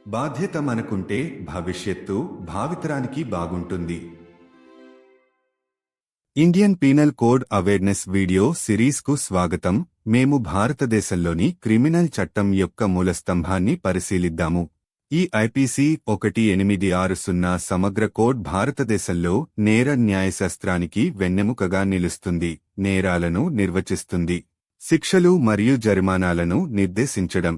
బాధ్యత మనకుంటే భవిష్యత్తు భావితరానికి బాగుంటుంది. Indian penal code awareness video సిరీస్కు స్వాగతం. మేము భారతదేశంలోని క్రిమినల్ చట్టం యొక్క మూలస్తంభాన్ని పరిశీలిద్దాము. ఈ ఐపీసీ 1860 సమగ్ర కోడ్ భారతదేశంలో నేర న్యాయశాస్త్రానికి వెన్నెముకగా నిలుస్తుంది. నేరాలను నిర్వచిస్తుంది, శిక్షలు మరియు జరిమానాలను నిర్దేశించడం.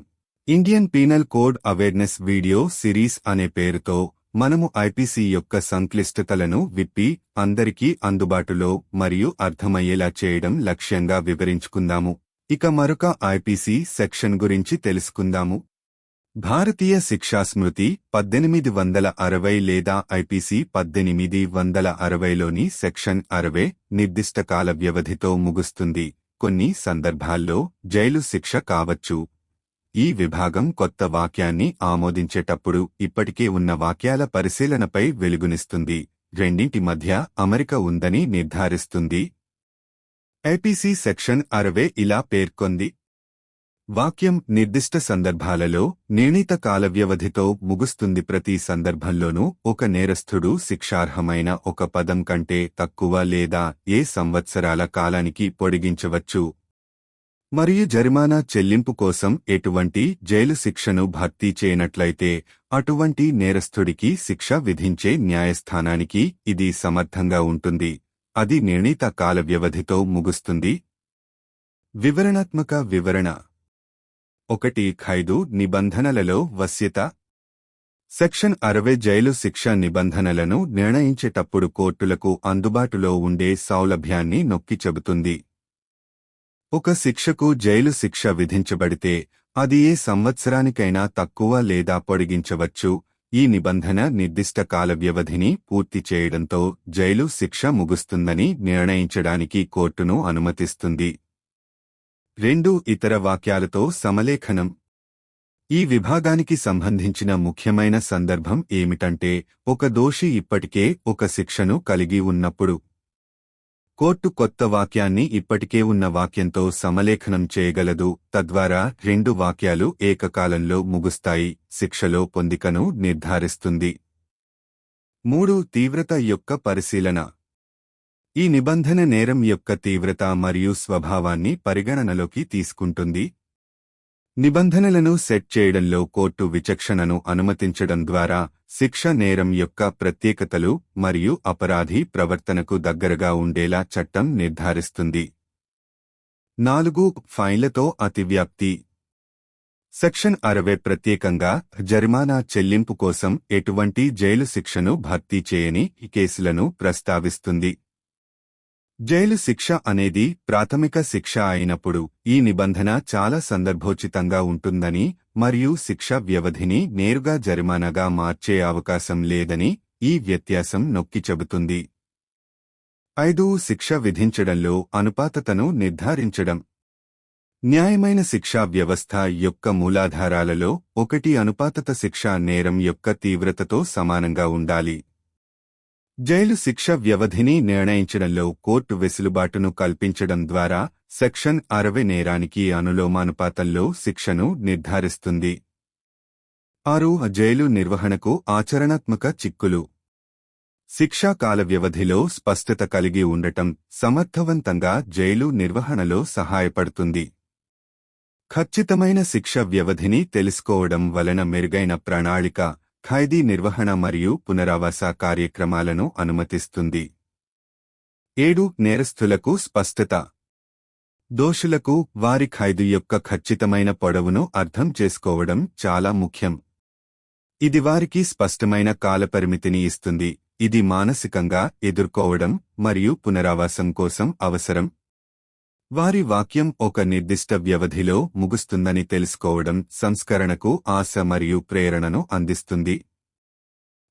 Indian penal code awareness video series అనే పేరుతో మనము ఐపీసీ యొక్క సంక్లిష్టతలను విప్పి అందరికీ అందుబాటులో మరియు అర్థమయ్యేలా చేయడం లక్ష్యంగా వివరించుకుందాము. ఇక మరొక ఐపీసీ సెక్షన్ గురించి తెలుసుకుందాము. భారతీయ శిక్షాస్మృతి 1860 లేదా ఐపీసీ 1860లోని సెక్షన్ 60 నిర్దిష్ట కాల వ్యవధితో ముగుస్తుంది. కొన్ని సందర్భాల్లో జైలు శిక్ష కావచ్చు. ఈ విభాగం కొత్త వాక్యాన్ని ఆమోదించేటప్పుడు ఇప్పటికే ఉన్న వాక్యాల పరిశీలనపై వెలుగునిస్తుంది, రెండింటి మధ్య అమరిక ఉందని నిర్ధారిస్తుంది. ఐపీసీ సెక్షన్ 60 ఇలా పేర్కొంది: వాక్యం నిర్దిష్ట సందర్భాలలో నిర్ణీత కాల వ్యవధితో ముగుస్తుంది. ప్రతి సందర్భంలోనూ ఒక నేరస్థుడు శిక్షార్హమైన ఒక పదం కంటే తక్కువ లేదా ఏ సంవత్సరాల కాలానికి పొడిగించవచ్చు మరియు జరిమానా చెల్లింపు కోసం ఎటువంటి జైలు శిక్షను భర్తీ చేయనట్లయితే అటువంటి నేరస్థుడికి శిక్ష విధించే న్యాయస్థానానికి ఇది సమర్థంగా ఉంటుంది. అది నిర్ణీత కాల వ్యవధితో ముగుస్తుంది. వివరణాత్మక వివరణ 1. ఖైదు నిబంధనలలో వశ్యత. సెక్షన్ 60 జైలు శిక్ష నిబంధనలను నిర్ణయించేటప్పుడు కోర్టులకు అందుబాటులో ఉండే సౌలభ్యాన్ని నొక్కి చెబుతుంది. ఒక శిక్షకు జైలు శిక్ష విధించబడితే అది ఏ సంవత్సరానికైనా తక్కువ లేదా పొడిగించవచ్చు. ఈ నిబంధన నిర్దిష్ట కాల వ్యవధిని పూర్తి చేయడంతో జైలు శిక్ష ముగుస్తుందని నిర్ణయించడానికి కోర్టును అనుమతిస్తుంది. 2. ఇతర వాక్యాలతో సమలేఖనం. ఈ విభాగానికి సంబంధించిన ముఖ్యమైన సందర్భం ఏమిటంటే, ఒక దోషి ఇప్పటికే ఒక శిక్షను కలిగి ఉన్నప్పుడు కోర్టు కొత్త వాక్యాన్ని ఇప్పటికే ఉన్న వాక్యంతో సమలేఖనం చేయగలదు. తద్వారా రెండు వాక్యాలు ఏకకాలంలో ముగుస్తాయి, శిక్షలో పొందికను నిర్ధారిస్తుంది. 3. తీవ్రత యొక్క పరిశీలన. ఈ నిబంధన నేరం యొక్క తీవ్రత మరియు స్వభావాన్ని పరిగణనలోకి తీసుకుంటుంది. నిబంధనలను సెట్ చేయడంలో కోర్టు విచక్షణను అనుమతించడం ద్వారా శిక్ష నేరం యొక్క ప్రత్యేకతలు మరియు అపరాధి ప్రవర్తనకు దగ్గరగా ఉండేలా చట్టం నిర్ధారిస్తుంది. 4. ఫైన్లతో అతివ్యాప్తి. సెక్షన్ 60 ప్రత్యేకంగా జరిమానా చెల్లింపు కోసం ఎటువంటి జైలు శిక్షను భర్తీ చేయని కేసులను ప్రస్తావిస్తుంది. జైలు శిక్ష అనేది ప్రాథమిక శిక్ష అయినప్పుడు ఈ నిబంధన చాలా సందర్భోచితంగా ఉంటుందని మరియు శిక్ష వ్యవధిని నేరుగా జరిమానాగా మార్చే అవకాశం లేదని ఈ వ్యత్యాసం నొక్కి చెబుతుంది. 5. శిక్ష విధించడంలో అనుపాతతను నిర్ధారించడం. న్యాయమైన శిక్షా వ్యవస్థ యొక్క మూలాధారాలలో ఒకటి అనుపాతత శిక్ష నేరం యొక్క తీవ్రతతో సమానంగా ఉండాలి. జైలు శిక్ష వ్యవధిని నిర్ణయించడంలో కోర్టు వెసులుబాటును కల్పించడం ద్వారా సెక్షన్ 60 నేరానికి అనులోమానుపాతంలో శిక్షను నిర్ధారిస్తుంది. 6. జైలు నిర్వహణకు ఆచరణాత్మక చిక్కులు. శిక్షా కాల వ్యవధిలో స్పష్టత కలిగి ఉండటం సమర్థవంతంగా జైలు నిర్వహణలో సహాయపడుతుంది. ఖచ్చితమైన శిక్ష వ్యవధిని తెలుసుకోవడం వలన మెరుగైన ప్రణాళిక, ఖైదీ నిర్వహణ మరియు పునరావాస కార్యక్రమాలను అనుమతిస్తుంది. 7. నేరస్థులకు స్పష్టత. దోషులకు వారి ఖైదు యొక్క ఖచ్చితమైన పొడవును అర్థం చేసుకోవడం చాలా ముఖ్యం. ఇది వారికి స్పష్టమైన కాలపరిమితిని ఇస్తుంది. ఇది మానసికంగా ఎదుర్కోవడం మరియు పునరావాసం కోసం అవసరం. వారి వాక్యం ఒక నిర్దిష్ట వ్యవధిలో ముగుస్తుందని తెలుసుకోవడం సంస్కరణకు ఆశ మరియు ప్రేరణను అందిస్తుంది.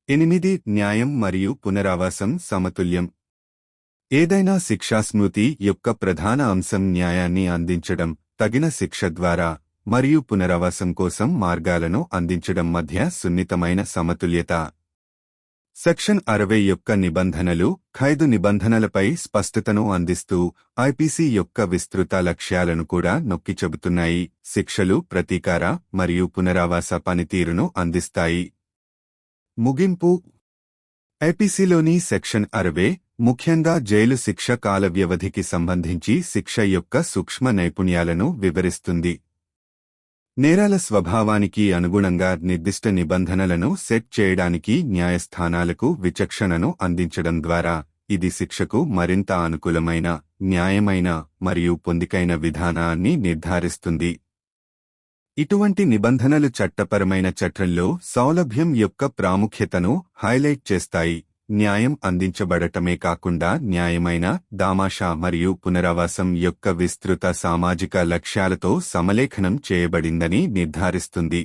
8. న్యాయం మరియు పునరావాసం సమతుల్యం. ఏదైనా శిక్షాస్మృతి యొక్క ప్రధాన అంశం న్యాయాన్ని అందించడం, తగిన శిక్ష ద్వారా మరియు పునరావాసం కోసం మార్గాలను అందించడం మధ్య సున్నితమైన సమతుల్యత. సెక్షన్ 60 యొక్క నిబంధనలు ఖైదు నిబంధనలపై స్పష్టతను అందిస్తూ ఐపీసీ యొక్క విస్తృత లక్ష్యాలను కూడా నొక్కి చెబుతున్నాయి. శిక్షలు ప్రతీకార మరియు పునరావాస పనితీరును అందిస్తాయి. ముగింపు ఐపీసీలోని సెక్షన్ 60 ముఖ్యంగా జైలు శిక్ష కాల వ్యవధికి సంబంధించి శిక్ష యొక్క సూక్ష్మ నైపుణ్యాలను వివరిస్తుంది. నేరాల స్వభావానికి అనుగుణంగా నిర్దిష్ట నిబంధనలను సెట్ చేయడానికి న్యాయస్థానాలకు విచక్షణను అందించడం ద్వారా ఇది శిక్షకు మరింత అనుకూలమైన, న్యాయమైన మరియు పొందికైన విధానాన్ని నిర్ధారిస్తుంది. ఇటువంటి నిబంధనలు చట్టపరమైన చట్రంలో సౌలభ్యం యొక్క ప్రాముఖ్యతను హైలైట్ చేస్తాయి. న్యాయం అందించబడటమే కాకుండా న్యాయమైన, దామాషా మరియు పునరావాసం యొక్క విస్తృత సామాజిక లక్ష్యాలతో సమలేఖనం చేయబడిందని నిర్ధారిస్తుంది.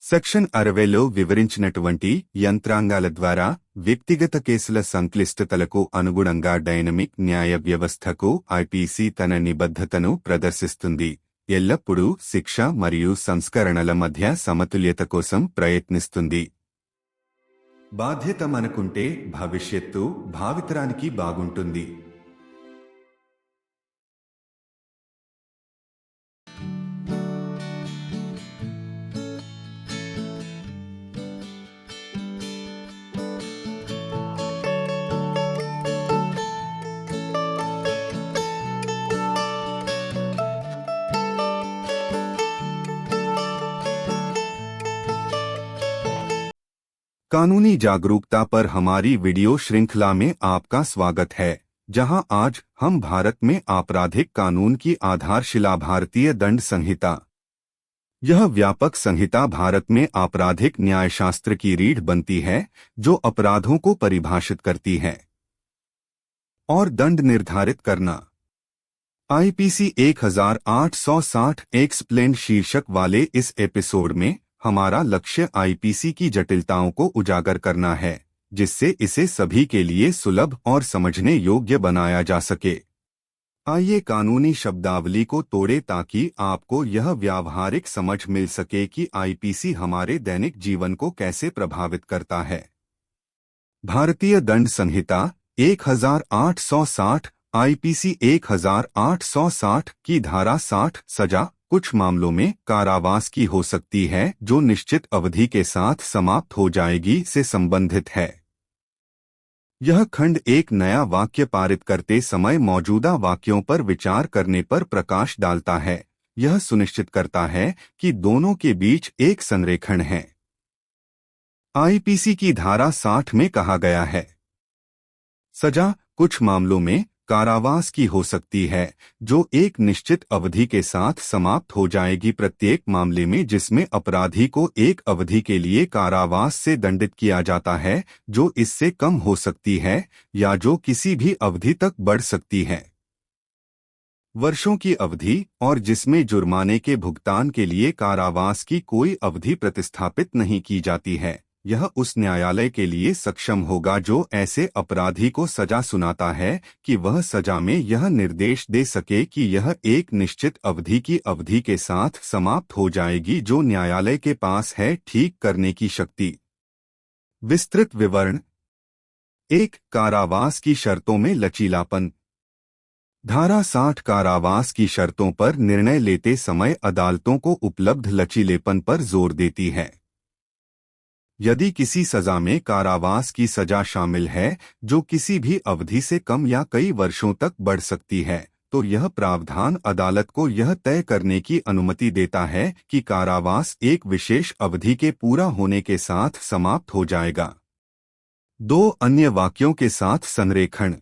సెక్షన్ 60లో వివరించినటువంటి యంత్రాంగాల ద్వారా వ్యక్తిగత కేసుల సంక్లిష్టతలకు అనుగుణంగా డైనమిక్ న్యాయ వ్యవస్థకు ఐపీసీ తన నిబద్ధతను ప్రదర్శిస్తుంది. ఎల్లప్పుడూ శిక్ష మరియు సంస్కరణల మధ్య సమతుల్యత కోసం ప్రయత్నిస్తుంది. బాధ్యత మనకుంటే భవిష్యత్తు భావితరానికి బాగుంటుంది. कानूनी जागरूकता पर हमारी वीडियो श्रृंखला में आपका स्वागत है, जहां आज हम भारत में आपराधिक कानून की आधारशिला भारतीय दंड संहिता। यह व्यापक संहिता भारत में आपराधिक न्यायशास्त्र की रीढ़ बनती है, जो अपराधों को परिभाषित करती है और दंड निर्धारित करना। आईपीसी 1860 एक्सप्लेन्ड शीर्षक वाले इस एपिसोड में हमारा लक्ष्य आईपीसी की जटिलताओं को उजागर करना है, जिससे इसे सभी के लिए सुलभ और समझने योग्य बनाया जा सके। आइए कानूनी शब्दावली को तोड़े ताकि आपको यह व्यावहारिक समझ मिल सके कि आईपीसी हमारे दैनिक जीवन को कैसे प्रभावित करता है। भारतीय दंड संहिता 1860 आईपीसी 1860 की धारा 60 सजा कुछ मामलों में कारावास की हो सकती है, जो निश्चित अवधि के साथ समाप्त हो जाएगी से संबंधित है। यह खंड एक नया वाक्य पारित करते समय मौजूदा वाक्यों पर विचार करने पर प्रकाश डालता है। यह सुनिश्चित करता है कि दोनों के बीच एक संरेखण है। आईपीसी की धारा 60 में कहा गया है, सजा कुछ मामलों में कारावास की हो सकती है, जो एक निश्चित अवधि के साथ समाप्त हो जाएगी। प्रत्येक मामले में जिसमें अपराधी को एक अवधि के लिए कारावास से दंडित किया जाता है, जो इससे कम हो सकती है या जो किसी भी अवधि तक बढ़ सकती है, वर्षों की अवधि, और जिसमें जुर्माने के भुगतान के लिए कारावास की कोई अवधि प्रतिस्थापित नहीं की जाती है, यह उस न्यायालय के लिए सक्षम होगा जो ऐसे अपराधी को सजा सुनाता है कि वह सजा में यह निर्देश दे सके कि यह एक निश्चित अवधि की अवधि के साथ समाप्त हो जाएगी, जो न्यायालय के पास है ठीक करने की शक्ति। विस्तृत विवरण 1. कारावास की शर्तों में लचीलापन। धारा 60 कारावास की शर्तों पर निर्णय लेते समय अदालतों को उपलब्ध लचीलेपन पर जोर देती है। यदि किसी सजा में कारावास की सजा शामिल है जो किसी भी अवधि से कम या कई वर्षों तक बढ़ सकती है, तो यह प्रावधान अदालत को यह तय करने की अनुमति देता है कि कारावास एक विशेष अवधि के पूरा होने के साथ समाप्त हो जाएगा। 2. अन्य वाक्यों के साथ संरेखण।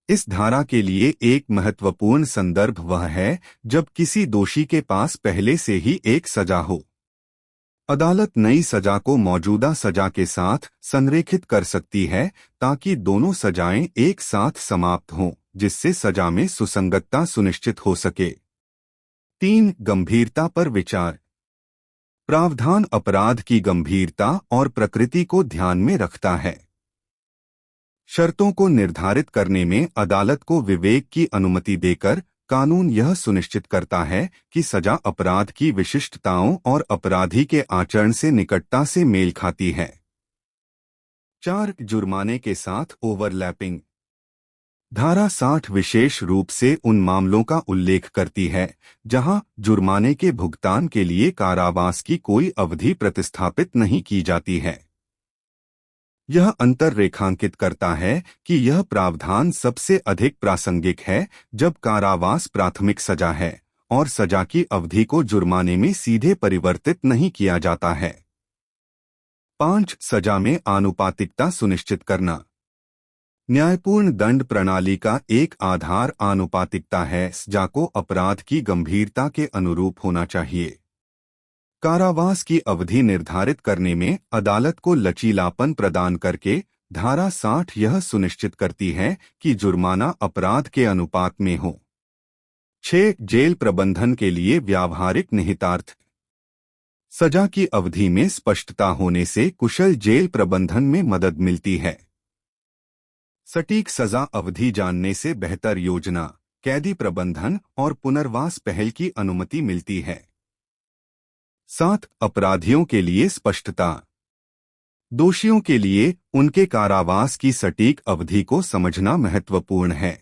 इस धारा के लिए एक महत्वपूर्ण संदर्भ वह है जब किसी दोषी के पास पहले से ही एक सजा हो। अदालत नई सजा को मौजूदा सजा के साथ संरेखित कर सकती है ताकि दोनों सजाएं एक साथ समाप्त हों, जिससे सजा में सुसंगतता सुनिश्चित हो सके। 3. गंभीरता पर विचार। प्रावधान अपराध की गंभीरता और प्रकृति को ध्यान में रखता है। शर्तों को निर्धारित करने में अदालत को विवेक की अनुमति देकर कानून यह सुनिश्चित करता है कि सजा अपराध की विशिष्टताओं और अपराधी के आचरण से निकटता से मेल खाती है। 4. जुर्माने के साथ ओवरलैपिंग। धारा 60 विशेष रूप से उन मामलों का उल्लेख करती है जहां जुर्माने के भुगतान के लिए कारावास की कोई अवधि प्रतिस्थापित नहीं की जाती है। यह अंतर रेखांकित करता है कि यह प्रावधान सबसे अधिक प्रासंगिक है जब कारावास प्राथमिक सजा है और सजा की अवधि को जुर्माने में सीधे परिवर्तित नहीं किया जाता है। 5. सजा में आनुपातिकता सुनिश्चित करना। न्यायपूर्ण दंड प्रणाली का एक आधार आनुपातिकता है। सजा को अपराध की गंभीरता के अनुरूप होना चाहिए। कारावास की अवधि निर्धारित करने में अदालत को लचीलापन प्रदान करके धारा 60 यह सुनिश्चित करती है कि जुर्माना अपराध के अनुपात में हो। 6. जेल प्रबंधन के लिए व्यावहारिक निहितार्थ। सजा की अवधि में स्पष्टता होने से कुशल जेल प्रबंधन में मदद मिलती है। सटीक सजा अवधि जानने से बेहतर योजना, कैदी प्रबंधन और पुनर्वास पहल की अनुमति मिलती है। 7. अपराधियों के लिए स्पष्टता। दोषियों के लिए उनके कारावास की सटीक अवधि को समझना महत्वपूर्ण है।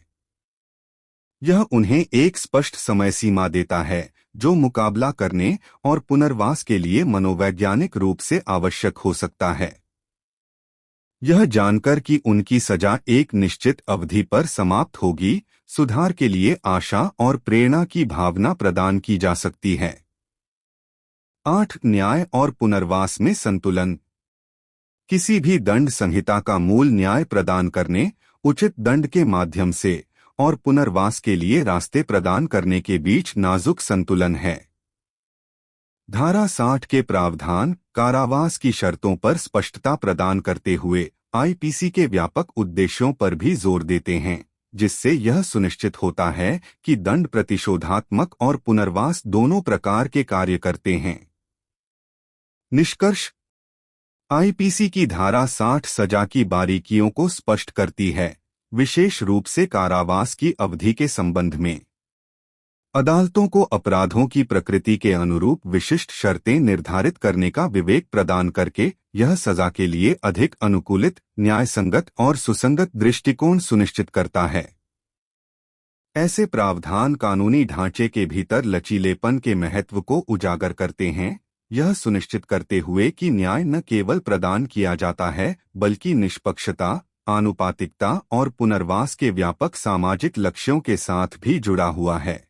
यह उन्हें एक स्पष्ट समय सीमा देता है जो मुकाबला करने और पुनर्वास के लिए मनोवैज्ञानिक रूप से आवश्यक हो सकता है। यह जानकर कि उनकी सजा एक निश्चित अवधि पर समाप्त होगी, सुधार के लिए आशा और प्रेरणा की भावना प्रदान की जा सकती है। 8. न्याय और पुनर्वास में संतुलन। किसी भी दंड संहिता का मूल न्याय प्रदान करने, उचित दंड के माध्यम से और पुनर्वास के लिए रास्ते प्रदान करने के बीच नाजुक संतुलन है। धारा 60 के प्रावधान कारावास की शर्तों पर स्पष्टता प्रदान करते हुए आईपीसी के व्यापक उद्देश्यों पर भी जोर देते हैं, जिससे यह सुनिश्चित होता है कि दंड प्रतिशोधात्मक और पुनर्वास दोनों प्रकार के कार्य करते हैं। निष्कर्ष। आईपीसी की धारा 60 सजा की बारीकियों को स्पष्ट करती है, विशेष रूप से कारावास की अवधि के संबंध में। अदालतों को अपराधों की प्रकृति के अनुरूप विशिष्ट शर्तें निर्धारित करने का विवेक प्रदान करके यह सजा के लिए अधिक अनुकूलित, न्यायसंगत और सुसंगत दृष्टिकोण सुनिश्चित करता है। ऐसे प्रावधान कानूनी ढांचे के भीतर लचीलेपन के महत्व को उजागर करते हैं, यह सुनिश्चित करते हुए कि न्याय न केवल प्रदान किया जाता है बल्कि निष्पक्षता, आनुपातिकता और पुनर्वास के व्यापक सामाजिक लक्ष्यों के साथ भी जुड़ा हुआ है।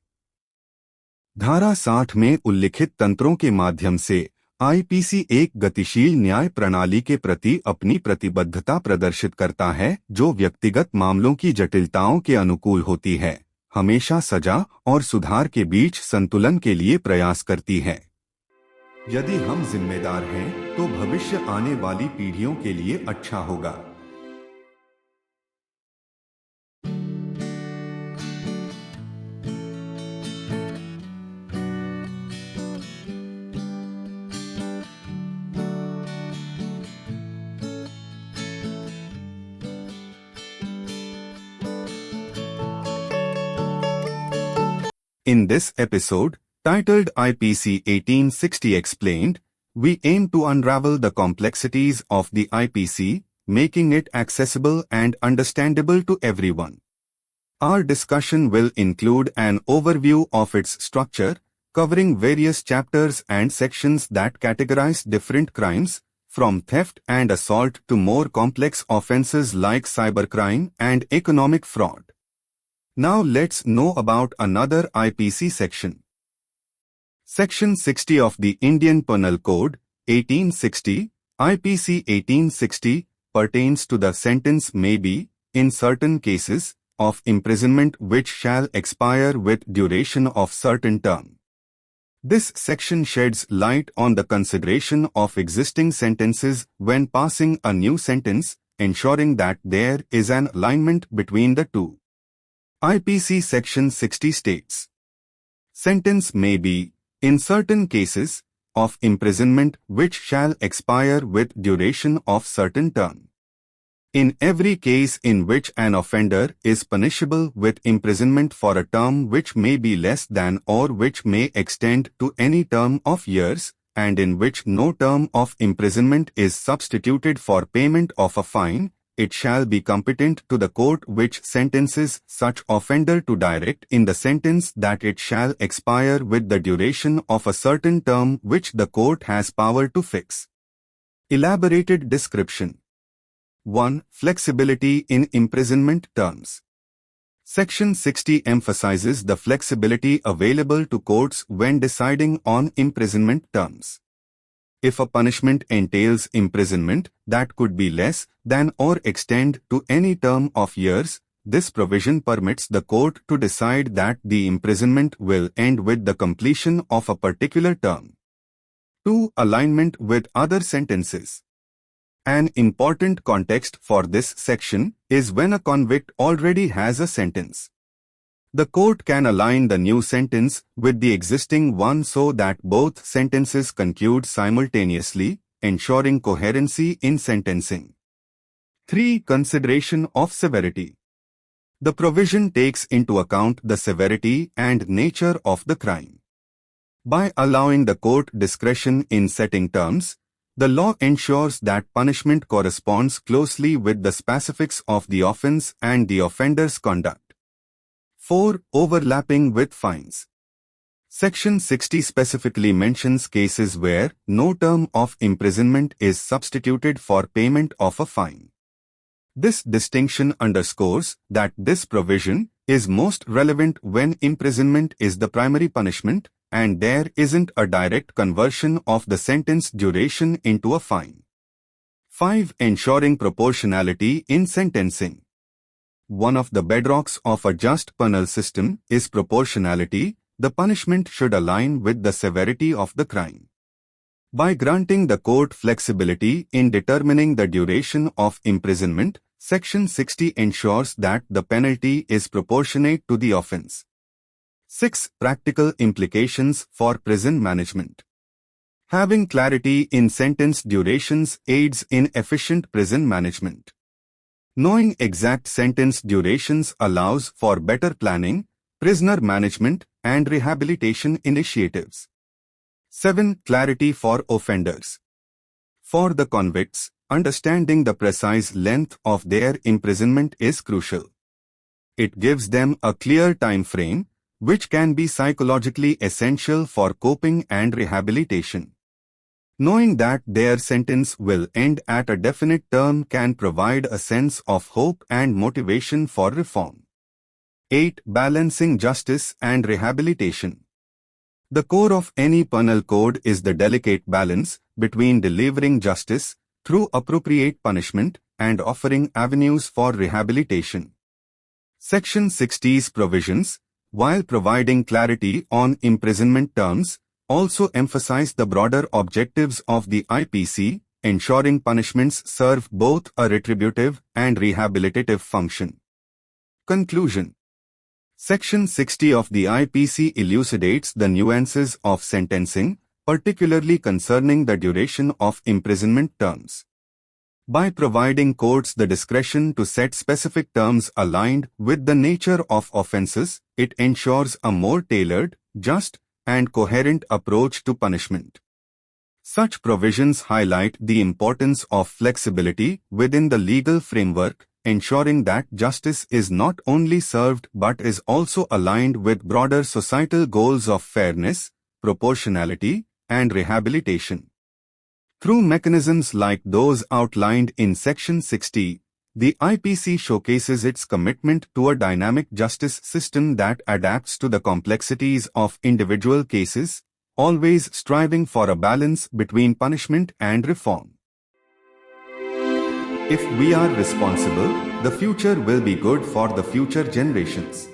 धारा 60 में उल्लिखित तंत्रों के माध्यम से आईपीसी एक गतिशील न्याय प्रणाली के प्रति अपनी प्रतिबद्धता प्रदर्शित करता है जो व्यक्तिगत मामलों की जटिलताओं के अनुकूल होती है, हमेशा सजा और सुधार के बीच संतुलन के लिए प्रयास करती है। यदि हम जिम्मेदार हैं तो भविष्य आने वाली पीढ़ियों के लिए अच्छा होगा। In this episode, titled IPC 1860 Explained, we aim to unravel the complexities of the IPC, making it accessible and understandable to everyone. Our discussion will include an overview of its structure, covering various chapters and sections that categorize different crimes, from theft and assault to more complex offenses like cybercrime and economic fraud. Now let's know about another IPC section. Section 60 of the Indian Penal Code, 1860, IPC 1860, pertains to the sentence may be, in certain cases, of imprisonment which shall expire with duration of certain term. This section sheds light on the consideration of existing sentences when passing a new sentence, ensuring that there is an alignment between the two. IPC Section 60 states, sentence may be, in certain cases, of imprisonment which shall expire with duration of certain term. In every case in which an offender is punishable with imprisonment for a term which may be less than or which may extend to any term of years, and in which no term of imprisonment is substituted for payment of a fine, it shall be competent to the court which sentences such offender to direct in the sentence that it shall expire with the duration of a certain term which the court has power to fix. Elaborated description. 1. Flexibility in imprisonment terms. Section 60 emphasizes the flexibility available to courts when deciding on imprisonment terms. If a punishment entails imprisonment that could be less than or extend to any term of years, this provision permits the court to decide that the imprisonment will end with the completion of a particular term. 2. Alignment with other sentences. An important context for this section is when a convict already has a sentence. The court can align the new sentence with the existing one so that both sentences conclude simultaneously, ensuring coherency in sentencing. 3. Consideration of severity. The provision takes into account the severity and nature of the crime. By allowing the court discretion in setting terms, the law ensures that punishment corresponds closely with the specifics of the offense and the offender's conduct. 4. Overlapping with fines. Section 60 specifically mentions cases where no term of imprisonment is substituted for payment of a fine. This distinction underscores that this provision is most relevant when imprisonment is the primary punishment and there isn't a direct conversion of the sentence duration into a fine. 5. Ensuring proportionality in sentencing. One of the bedrocks of a just penal system is proportionality. The punishment should align with the severity of the crime. By granting the court flexibility in determining the duration of imprisonment, Section 60 ensures that the penalty is proportionate to the offense. 6. Practical implications for prison management. Having clarity in sentence durations aids in efficient prison management. Knowing exact sentence durations allows for better planning, prisoner management, and rehabilitation initiatives. 7. Clarity for offenders. For the convicts, understanding the precise length of their imprisonment is crucial. It gives them a clear time frame, which can be psychologically essential for coping and rehabilitation. Knowing that their sentence will end at a definite term can provide a sense of hope and motivation for reform. 8. Balancing justice and rehabilitation. The core of any penal code is the delicate balance between delivering justice through appropriate punishment and offering avenues for rehabilitation. Section 60's provisions, while providing clarity on imprisonment terms, also emphasize the broader objectives of the IPC, ensuring punishments serve both a retributive and rehabilitative function. Conclusion. Section 60 of the IPC elucidates the nuances of sentencing, particularly concerning the duration of imprisonment terms. By providing courts the discretion to set specific terms aligned with the nature of offenses, it ensures a more tailored, just, and coherent approach to punishment. Such provisions highlight the importance of flexibility within the legal framework, ensuring that justice is not only served but is also aligned with broader societal goals of fairness, proportionality, and rehabilitation. Through mechanisms like those outlined in Section 60, the IPC showcases its commitment to a dynamic justice system that adapts to the complexities of individual cases, always striving for a balance between punishment and reform. If we are responsible, the future will be good for the future generations.